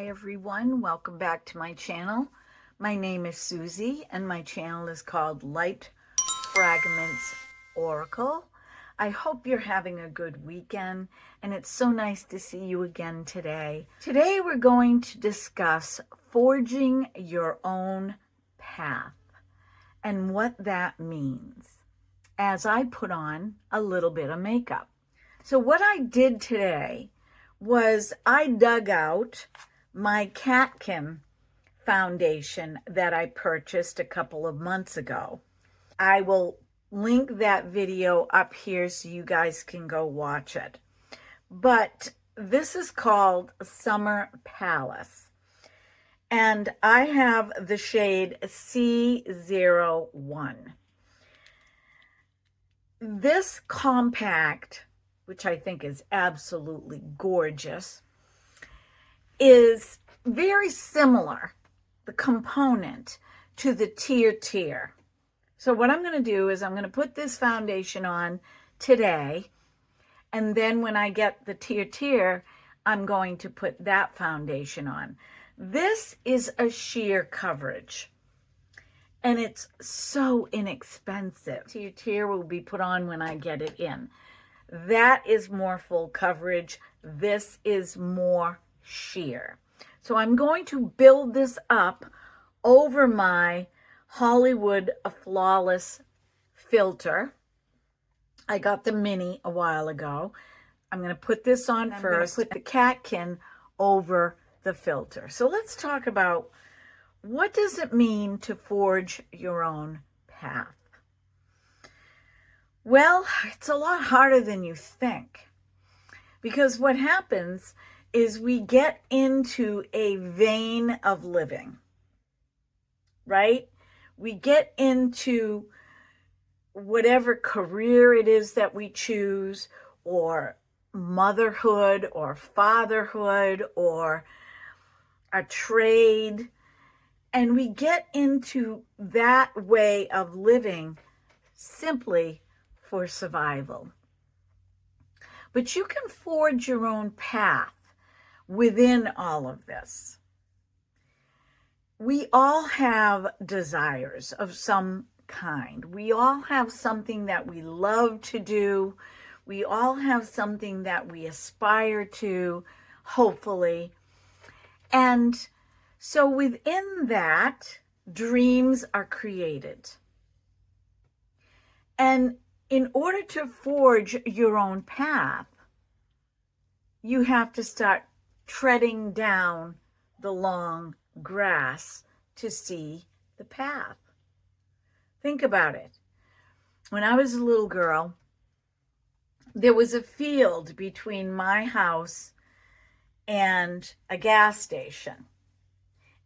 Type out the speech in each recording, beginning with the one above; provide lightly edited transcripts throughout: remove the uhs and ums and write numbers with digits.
everyone, welcome back to my channel. My name is Susie and my channel is called Light Fragments Oracle. I hope you're having a good weekend and it's so nice to see you again today. Today we're going to discuss forging your own path and what that means as I put on a little bit of makeup. So what I did today was I dug out my Catkin foundation that I purchased a couple of months ago. I will link that video up here so you guys can go watch it. But this is called Summer Palace. And I have the shade C01. This compact, which I think is absolutely gorgeous, is very similar, the component, to the Tier. So what I'm going to do is I'm going to put this foundation on today, and then when I get the Tier, I'm going to put that foundation on. This is a sheer coverage, and it's so inexpensive. Tier will be put on when I get it in. That is more full coverage. This is more sheer. So I'm going to build this up over my Hollywood Flawless filter. I got the mini a while ago. I'm going to put this on first, put the Catkin over the filter. So let's talk about what does it mean to forge your own path. Well, it's a lot harder than you think, because what happens is we get into a vein of living, right? We get into whatever career it is that we choose, or motherhood, or fatherhood, or a trade, and we get into that way of living simply for survival. But you can forge your own path within all of this. We all have desires of some kind. We all have something that we love to do. We all have something that we aspire to, hopefully. And so within that, dreams are created. And in order to forge your own path, you have to start treading down the long grass to see the path. Think about it. When I was a little girl, there was a field between my house and a gas station.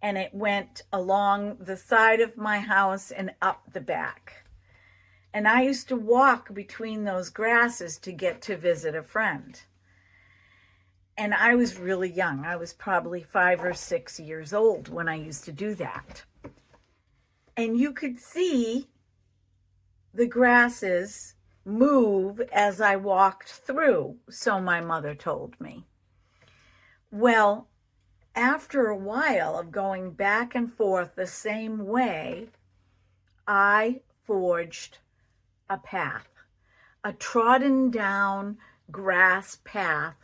And it went along the side of my house and up the back. And I used to walk between those grasses to get to visit a friend. And I was really young. I was probably 5 or 6 years old when I used to do that. And you could see the grasses move as I walked through, so my mother told me. Well, after a while of going back and forth the same way, I forged a path, a trodden down grass path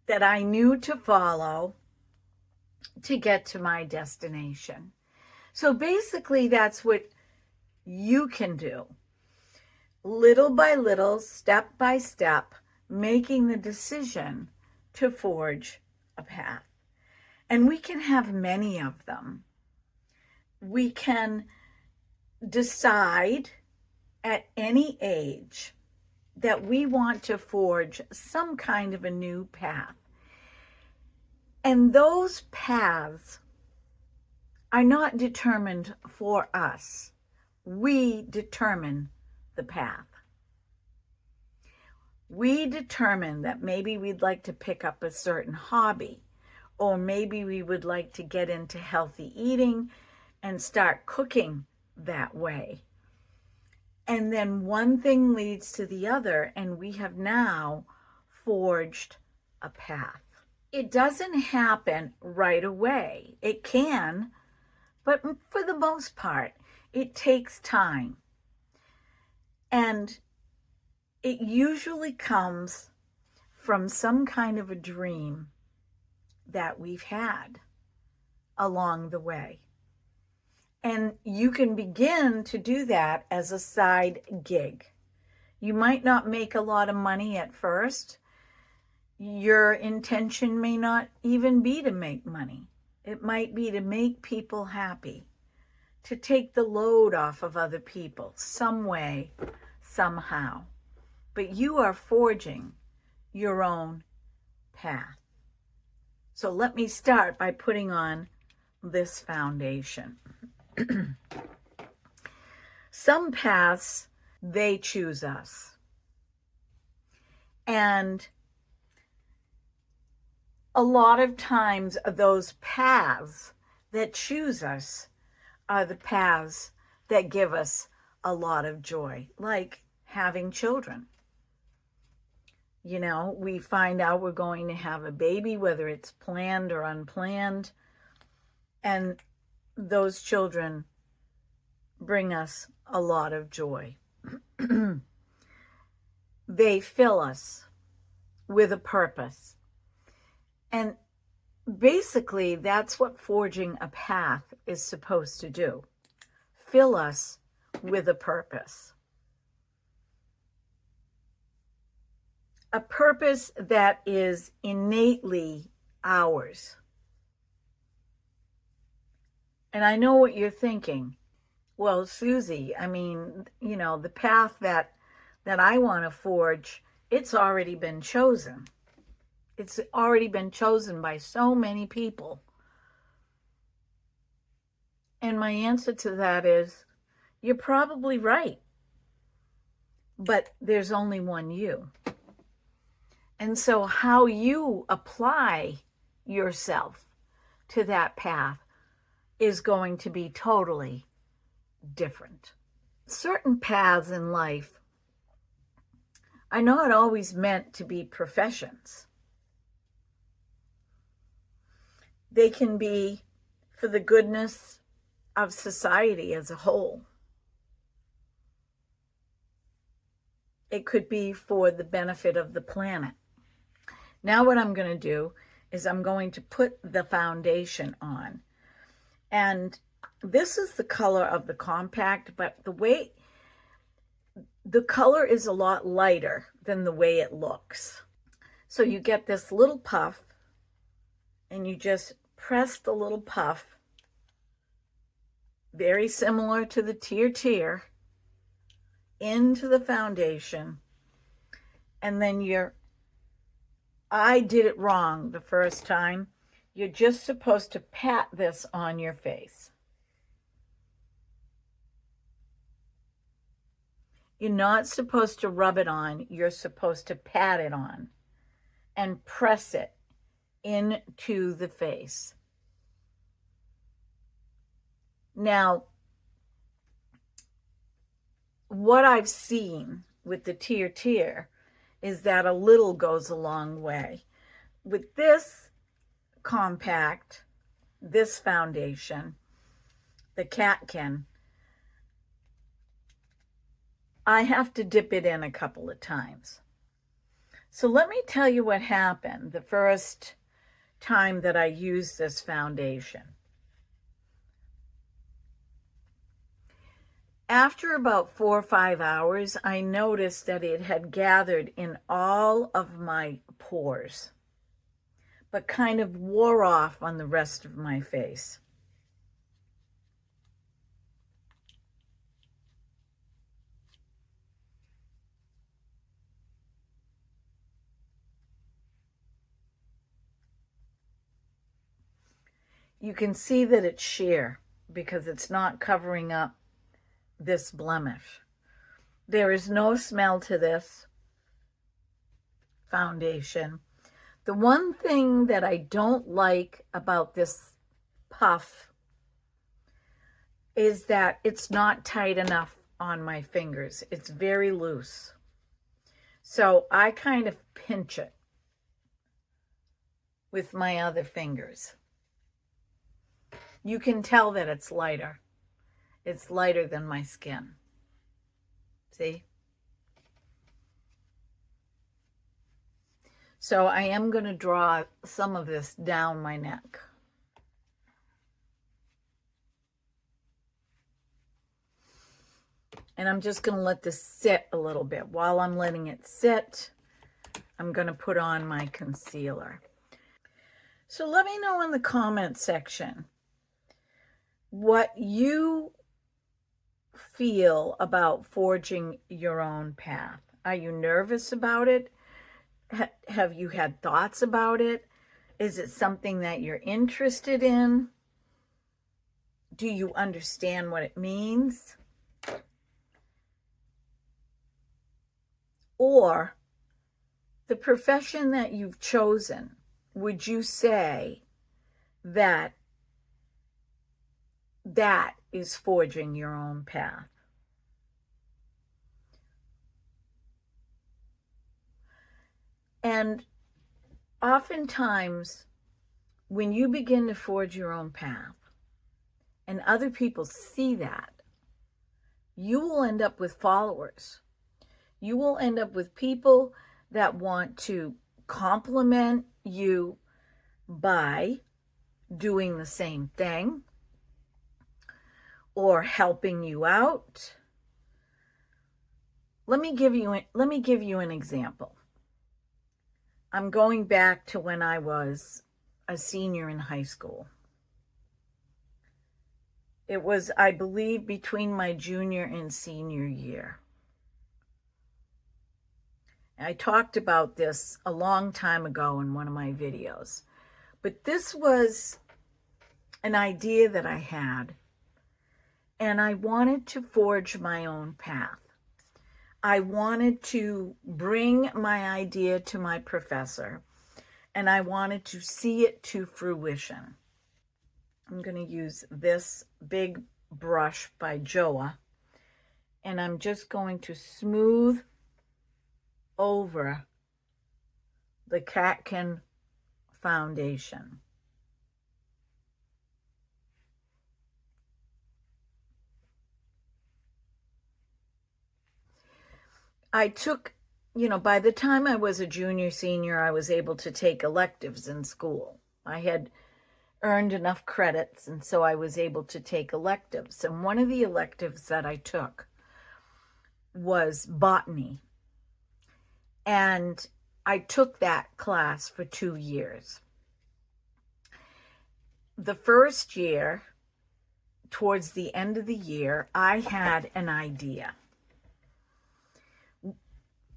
that I knew to follow to get to my destination. So basically that's what you can do. Little by little, step by step, making the decision to forge a path. And we can have many of them. We can decide at any age that we want to forge some kind of a new path. And those paths are not determined for us. We determine the path. We determine that maybe we'd like to pick up a certain hobby, or maybe we would like to get into healthy eating and start cooking that way. And then one thing leads to the other, and we have now forged a path. It doesn't happen right away. It can, but for the most part, it takes time. And it usually comes from some kind of a dream that we've had along the way. And you can begin to do that as a side gig. You might not make a lot of money at first. Your intention may not even be to make money. It might be to make people happy, to take the load off of other people some way, somehow. But you are forging your own path. So let me start by putting on this foundation. Some paths, they choose us. And a lot of times those paths that choose us are the paths that give us a lot of joy, like having children. You know, we find out we're going to have a baby, whether it's planned or unplanned, and those children bring us a lot of joy. They fill us with a purpose. And basically, that's what forging a path is supposed to do. Fill us with a purpose. A purpose that is innately ours. And I know what you're thinking. Well, Susie, I mean, you know, the path that I want to forge, it's already been chosen. It's already been chosen by so many people. And my answer to that is, you're probably right. But there's only one you. And so how you apply yourself to that path is going to be totally different. Certain paths in life are not always meant to be professions. They can be for the goodness of society as a whole. It could be for the benefit of the planet. Now what I'm going to do is I'm going to put the foundation on. And this is the color of the compact, but the color is a lot lighter than the way it looks. So you get this little puff, and you just press the little puff, very similar to the tier, into the foundation. And then I did it wrong the first time. You're just supposed to pat this on your face. You're not supposed to rub it on. You're supposed to pat it on and press it into the face. Now, what I've seen with the tier is that a little goes a long way. With this compact, this foundation, the Catkin, I have to dip it in a couple of times. So let me tell you what happened the first time that I used this foundation. After about 4 or 5 hours, I noticed that it had gathered in all of my pores, but kind of wore off on the rest of my face. You can see that it's sheer because it's not covering up this blemish. There is no smell to this foundation. The one thing that I don't like about this puff is that it's not tight enough on my fingers. It's very loose. So I kind of pinch it. with my other fingers. You can tell that it's lighter. It's lighter than my skin. See? So I am going to draw some of this down my neck. And I'm just going to let this sit a little bit. While I'm letting it sit, I'm going to put on my concealer. So let me know in the comment section what you feel about forging your own path. Are you nervous about it? Have you had thoughts about it? Is it something that you're interested in? Do you understand what it means? Or the profession that you've chosen, would you say that that is forging your own path? And oftentimes, when you begin to forge your own path and other people see that, you will end up with followers. You will end up with people that want to compliment you by doing the same thing or helping you out. Let me give you an example. I'm going back to when I was a senior in high school. It was, I believe, between my junior and senior year. I talked about this a long time ago in one of my videos, but this was an idea that I had, and I wanted to forge my own path. I wanted to bring my idea to my professor, and I wanted to see it to fruition. I'm going to use this big brush by Joa, and I'm just going to smooth over the Catkin foundation. I took, by the time I was a junior, senior, I was able to take electives in school. I had earned enough credits, and so I was able to take electives. And one of the electives that I took was botany. And I took that class for 2 years. The first year, towards the end of the year, I had an idea.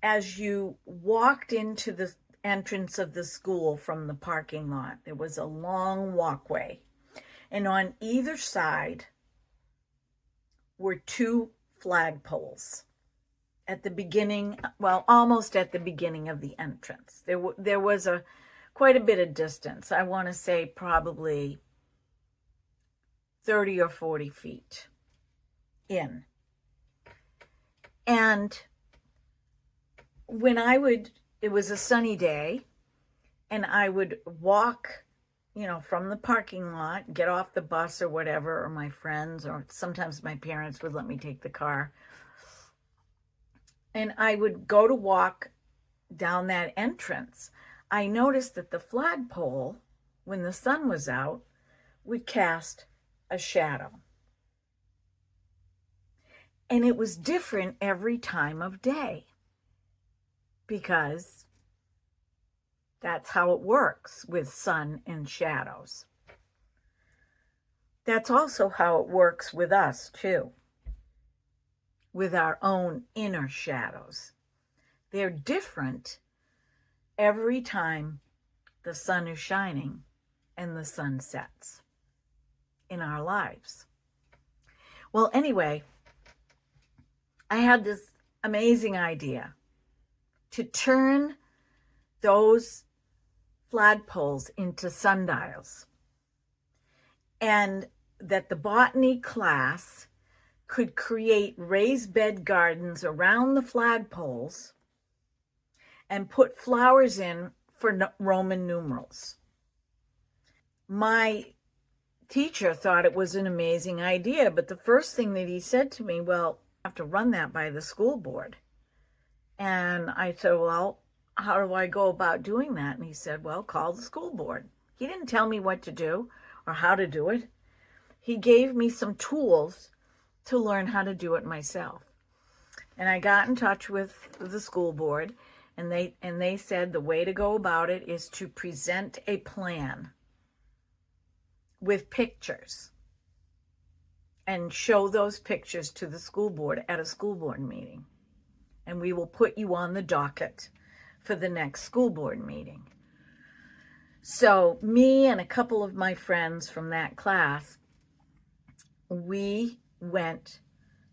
As you walked into the entrance of the school from the parking lot, there was a long walkway. And on either side were 2 flagpoles. At the beginning, well, almost at the beginning of the entrance. There was quite a bit of distance. I want to say probably 30 or 40 feet in. And when it was a sunny day, and I would walk, from the parking lot, get off the bus or whatever, or my friends, or sometimes my parents would let me take the car. And I would go to walk down that entrance. I noticed that the flagpole, when the sun was out, would cast a shadow. And it was different every time of day, because that's how it works with sun and shadows. That's also how it works with us, too, with our own inner shadows. They're different every time the sun is shining and the sun sets in our lives. Well, anyway, I had this amazing idea to turn those flagpoles into sundials, and that the botany class could create raised bed gardens around the flagpoles and put flowers in for Roman numerals. my teacher thought it was an amazing idea, but the first thing that he said to me, well, I have to run that by the school board. And I said, well, how do I go about doing that? And he said, well, call the school board. He didn't tell me what to do or how to do it. He gave me some tools to learn how to do it myself. And I got in touch with the school board, and they said the way to go about it is to present a plan with pictures and show those pictures to the school board at a school board meeting. And we will put you on the docket for the next school board meeting. So me and a couple of my friends from that class, we went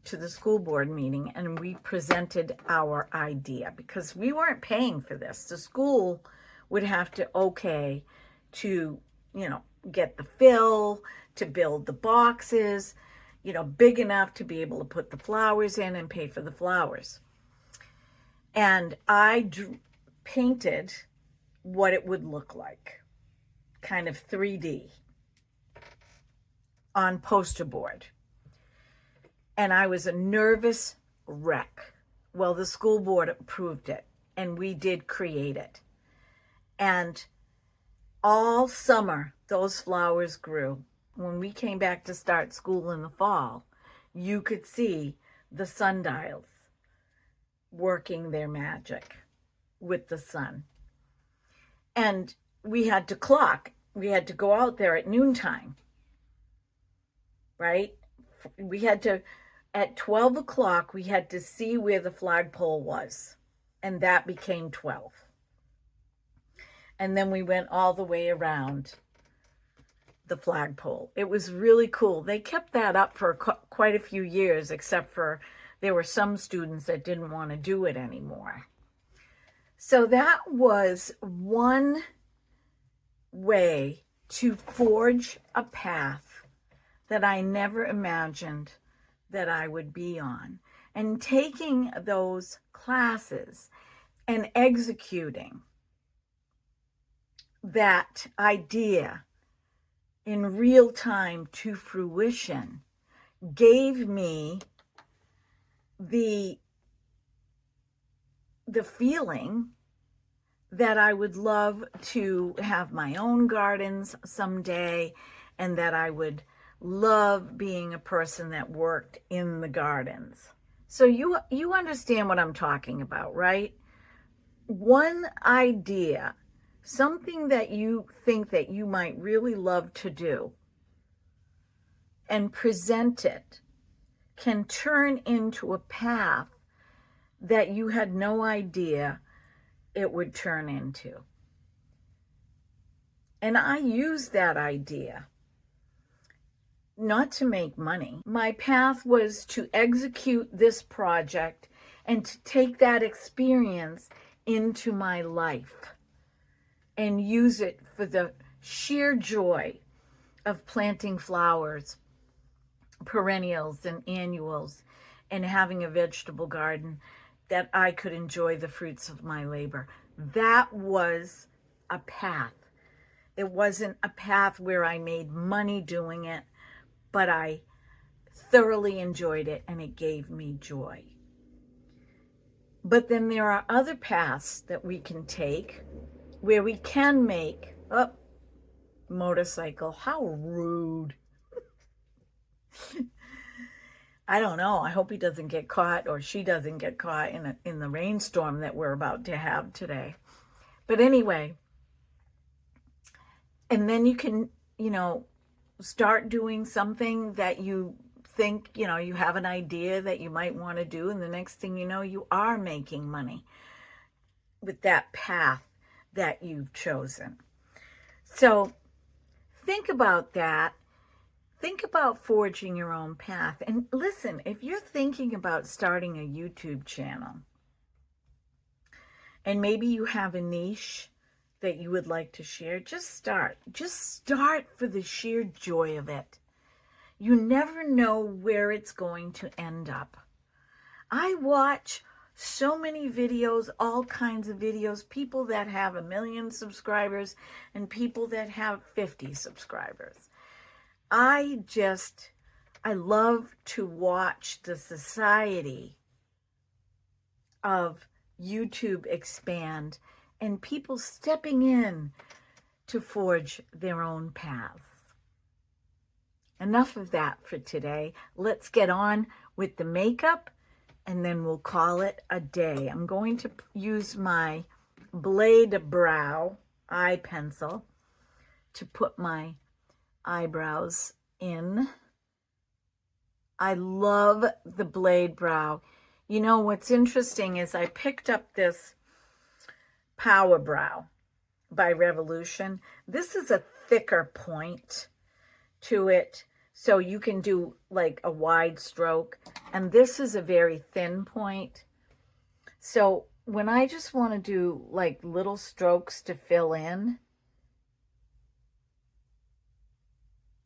to the school board meeting and we presented our idea because we weren't paying for this. The school would have to okay to, get the fill, to build the boxes, big enough to be able to put the flowers in and pay for the flowers. And I painted what it would look like, kind of 3D on poster board. And I was a nervous wreck. Well, the school board approved it, and we did create it. And all summer, those flowers grew. When we came back to start school in the fall, you could see the sundials working their magic with the sun. And we had to clock. We had to go out there at noontime, right? We had to, at 12 o'clock, we had to see where the flagpole was. And that became 12. And then we went all the way around the flagpole. It was really cool. They kept that up for quite a few years, except for there were some students that didn't want to do it anymore. So that was one way to forge a path that I never imagined that I would be on. And taking those classes and executing that idea in real time to fruition gave me the feeling that I would love to have my own gardens someday, and that I would love being a person that worked in the gardens. So you understand what I'm talking about, right? One idea, something that you think that you might really love to do, and present it, can turn into a path that you had no idea it would turn into. And I used that idea not to make money. My path was to execute this project and to take that experience into my life and use it for the sheer joy of planting flowers, perennials and annuals, and having a vegetable garden that I could enjoy the fruits of my labor. That was a path. It wasn't a path where I made money doing it, but I thoroughly enjoyed it and it gave me joy. But then there are other paths that we can take where we can make, motorcycle, how rude. I don't know. I hope he doesn't get caught, or she doesn't get caught in the rainstorm that we're about to have today. But anyway, and then you can, start doing something that you think, you have an idea that you might want to do. And the next thing you know, you are making money with that path that you've chosen. So think about that. Think about forging your own path. And listen, if you're thinking about starting a YouTube channel, and maybe you have a niche that you would like to share, just start. Just start for the sheer joy of it. You never know where it's going to end up. I watch so many videos, all kinds of videos, people that have 1 million subscribers and people that have 50 subscribers. I love to watch the society of YouTube expand and people stepping in to forge their own paths. Enough of that for today. Let's get on with the makeup and then we'll call it a day. I'm going to use my Blade Brow eye pencil to put my eyebrows in. I love the Blade Brow. You know, what's interesting is I picked up this Power Brow by Revolution. This is a thicker point to it, so you can do like a wide stroke. And this is a very thin point. So when I just want to do like little strokes to fill in,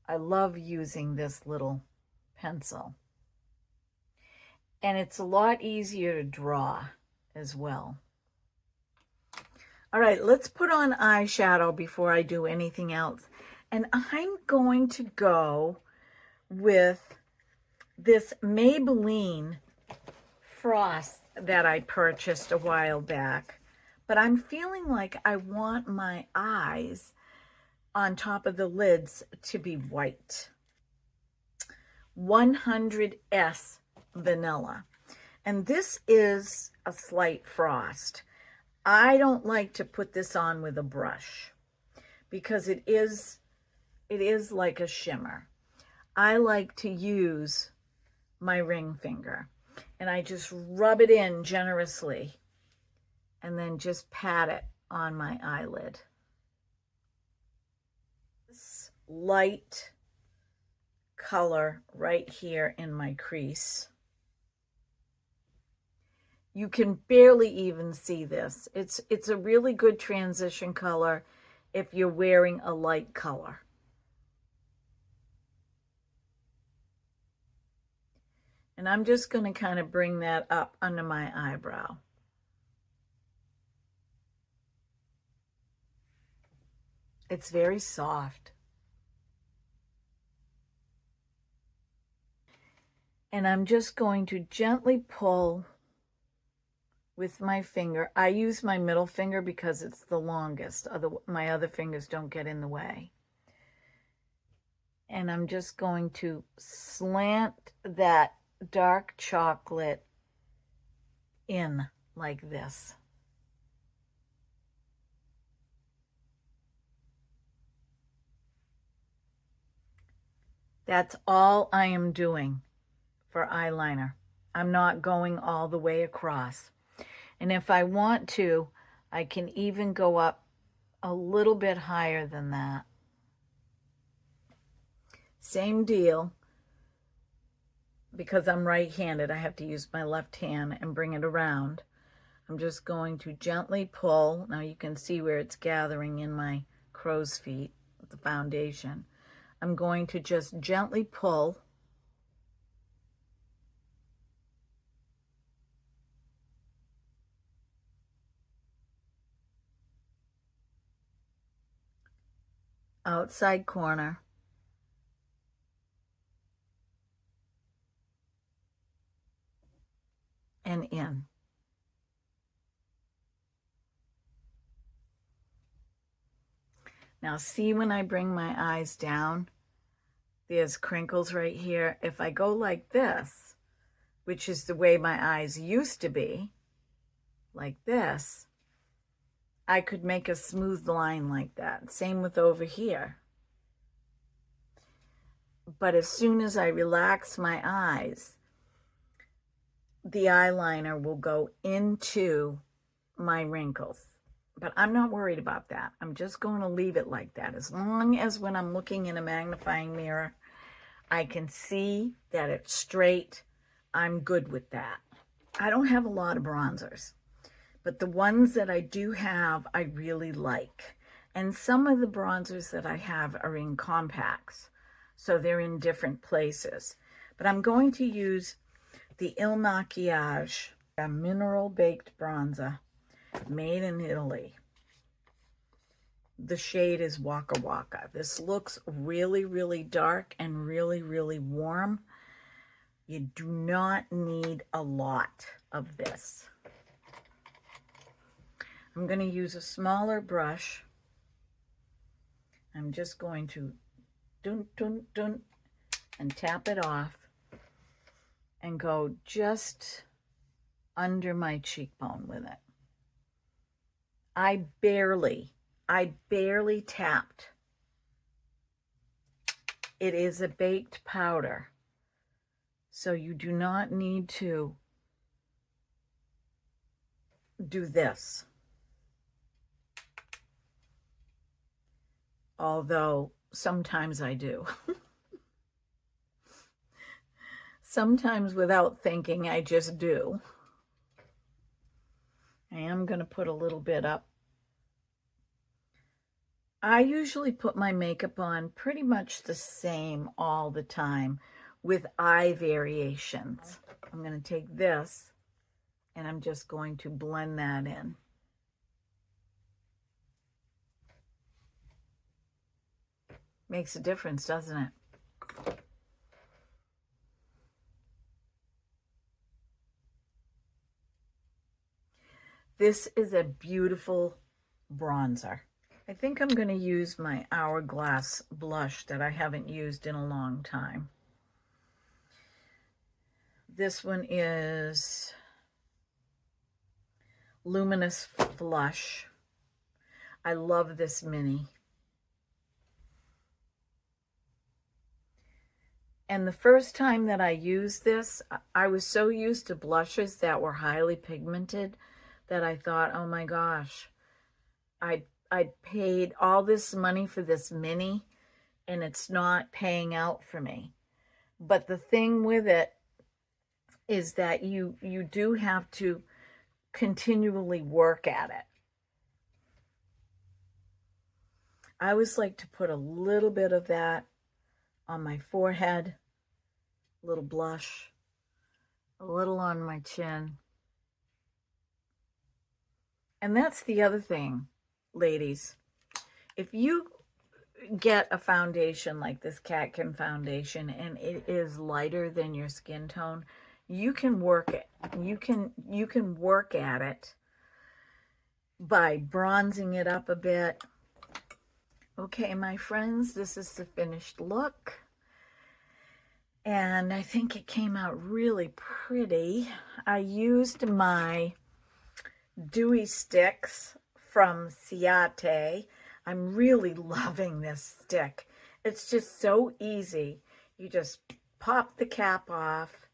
I love using this little pencil. And it's a lot easier to draw as well. All right, let's put on eyeshadow before I do anything else. And I'm going to go with this Maybelline Frost that I purchased a while back. But I'm feeling like I want my eyes on top of the lids to be white. 100S Vanilla. And this is a slight frost. I don't like to put this on with a brush because it is like a shimmer. I like to use my ring finger and I just rub it in generously and then just pat it on my eyelid. This light color right here in my crease. You can barely even see this. It's a really good transition color if you're wearing a light color. And I'm just going to kind of bring that up under my eyebrow. It's very soft. And I'm just going to gently pull with my finger. I use my middle finger because it's the longest. My other fingers don't get in the way. And I'm just going to slant that dark chocolate in like this. That's all I am doing for eyeliner. I'm not going all the way across. And if I want to, I can even go up a little bit higher than that. Same deal. Because I'm right-handed, I have to use my left hand and bring it around. I'm just going to gently pull. Now you can see where it's gathering in my crow's feet with the foundation. I'm going to just gently pull. Outside corner. And in. Now see when I bring my eyes down, there's crinkles right here. If I go like this, which is the way my eyes used to be, like this, I could make a smooth line like that. Same with over here. But as soon as I relax my eyes, the eyeliner will go into my wrinkles. But I'm not worried about that. I'm just going to leave it like that. As long as when I'm looking in a magnifying mirror, I can see that it's straight, I'm good with that. I don't have a lot of bronzers, but the ones that I do have, I really like. And some of the bronzers that I have are in compacts, so they're in different places. But I'm going to use the Makiage A mineral baked bronzer made in Italy. The shade is Waka Waka. This looks really, really dark and really, really warm. You do not need a lot of this. I'm going to use a smaller brush. I'm just going to dun, dun, dun, and tap it off and go just under my cheekbone with it. I barely tapped. It is a baked powder, so you do not need to do this. Although sometimes I do. Sometimes without thinking, I just do. I am going to put a little bit up. I usually put my makeup on pretty much the same all the time with eye variations. I'm going to take this and I'm just going to blend that in. Makes a difference, doesn't it? This is a beautiful bronzer. I think I'm going to use my Hourglass blush that I haven't used in a long time. This one is Luminous Flush. I love this mini. And the first time that I used this, I was so used to blushes that were highly pigmented that I thought, oh my gosh, I paid all this money for this mini and it's not paying out for me. But the thing with it is that you do have to continually work at it. I always like to put a little bit of that on my forehead, a little blush, a little on my chin. And that's the other thing, ladies. If you get a foundation like this Catkin foundation and it is lighter than your skin tone, you can work it. You can work at it by bronzing it up a bit. Okay, my friends, this is the finished look. And I think it came out really pretty. I used my Dewy Sticks from Ciate. I'm really loving this stick. It's just so easy. You just pop the cap off.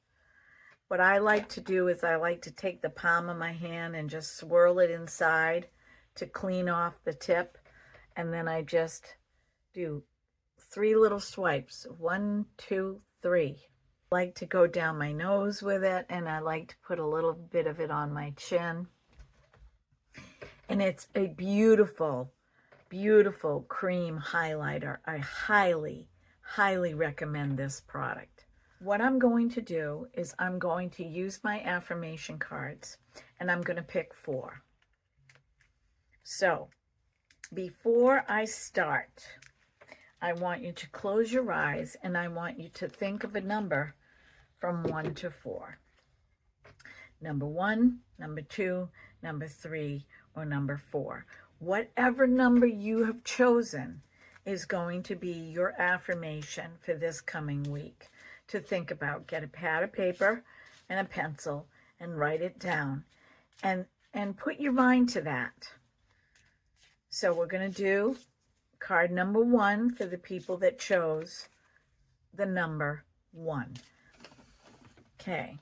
What I like to do is I like to take the palm of my hand and just swirl it inside to clean off the tip. And then I just do 3 little swipes. 1, 2, 3. I like to go down my nose with it, and I like to put a little bit of it on my chin. And it's a beautiful, beautiful cream highlighter. I highly, highly recommend this product. What I'm going to do is I'm going to use my affirmation cards, and I'm going to pick 4. So, before I start, I want you to close your eyes and I want you to think of a number from 1 to 4. Number 1, number 2, number 3, or number 4. Whatever number you have chosen is going to be your affirmation for this coming week to think about. Get a pad of paper and a pencil and write it down and put your mind to that. So we're going to do card number 1 for the people that chose the number 1. Okay,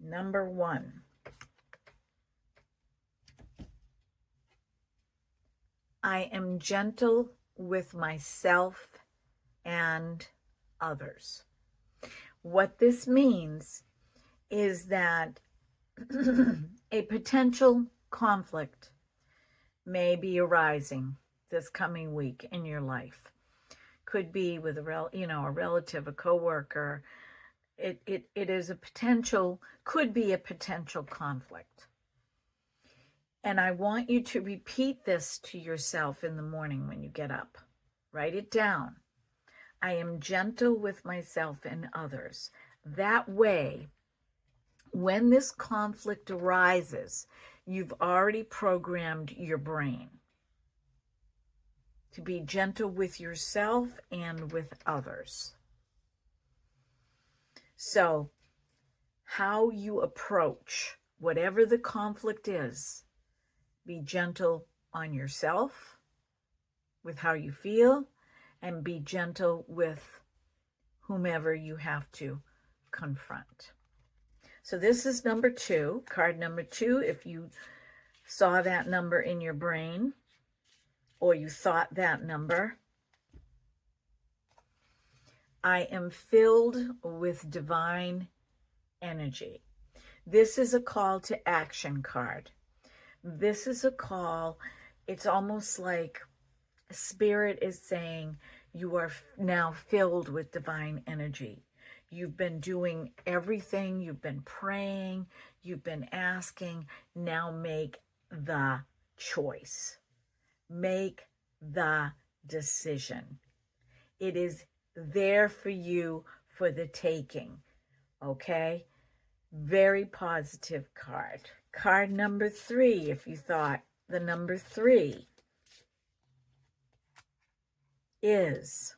number 1. I am gentle with myself and others. What this means is that a potential conflict may be arising this coming week in your life. Could be with a relative, a coworker, it is a potential, could be a potential conflict. And I want you to repeat this to yourself in the morning when you get up. Write it down. I am gentle with myself and others. That way, when this conflict arises, you've already programmed your brain to be gentle with yourself and with others. So, how you approach whatever the conflict is, be gentle on yourself with how you feel, and be gentle with whomever you have to confront. So this is number 2, card number 2. If you saw that number in your brain, or you thought that number, I am filled with divine energy. This is a call to action card. This is a call, it's almost like Spirit is saying you are now filled with divine energy. You've been doing everything, you've been praying, you've been asking, now make the choice. Make the decision. It is there for you for the taking, okay? Very positive card. Card number 3, if you thought the number 3 is,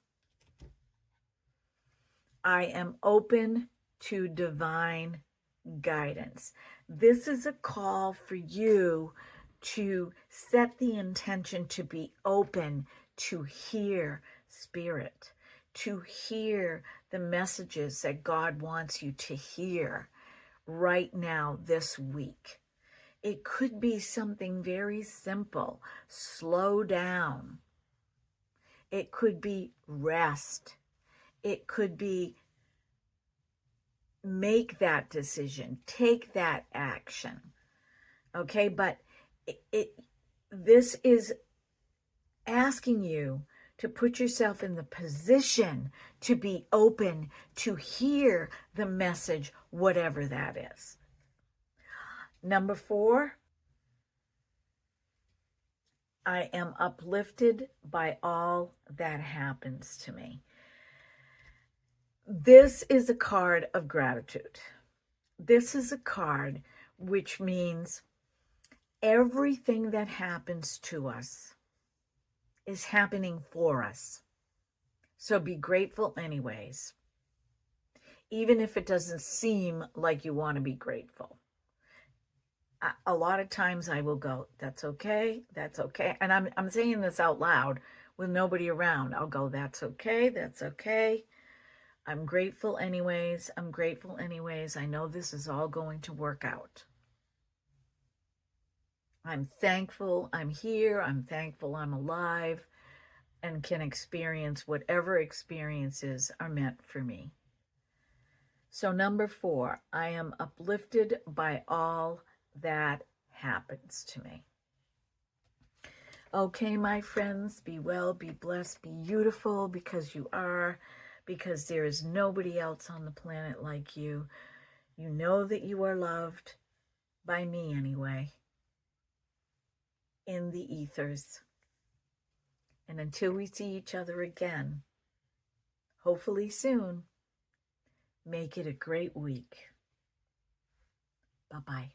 I am open to divine guidance. This is a call for you to set the intention to be open to hear Spirit, to hear the messages that God wants you to hear right now this week. It could be something very simple. Slow down. It could be rest. It could be make that decision, take that action. Okay, but this is asking you to put yourself in the position to be open to hear the message, whatever that is. Number 4, I am uplifted by all that happens to me. This is a card of gratitude. This is a card which means everything that happens to us is happening for us. So be grateful anyways, even if it doesn't seem like you want to be grateful. A lot of times I will go, that's okay, that's okay. And I'm saying this out loud with nobody around. I'll go, that's okay, that's okay. I'm grateful anyways. I'm grateful anyways. I know this is all going to work out. I'm thankful I'm here. I'm thankful I'm alive and can experience whatever experiences are meant for me. So number 4, I am uplifted by all that happens to me. Okay, my friends, be well, be blessed, be beautiful, because you are, because there is nobody else on the planet like you. You know that you are loved, by me anyway, in the ethers. And until we see each other again, hopefully soon, make it a great week. Bye-bye.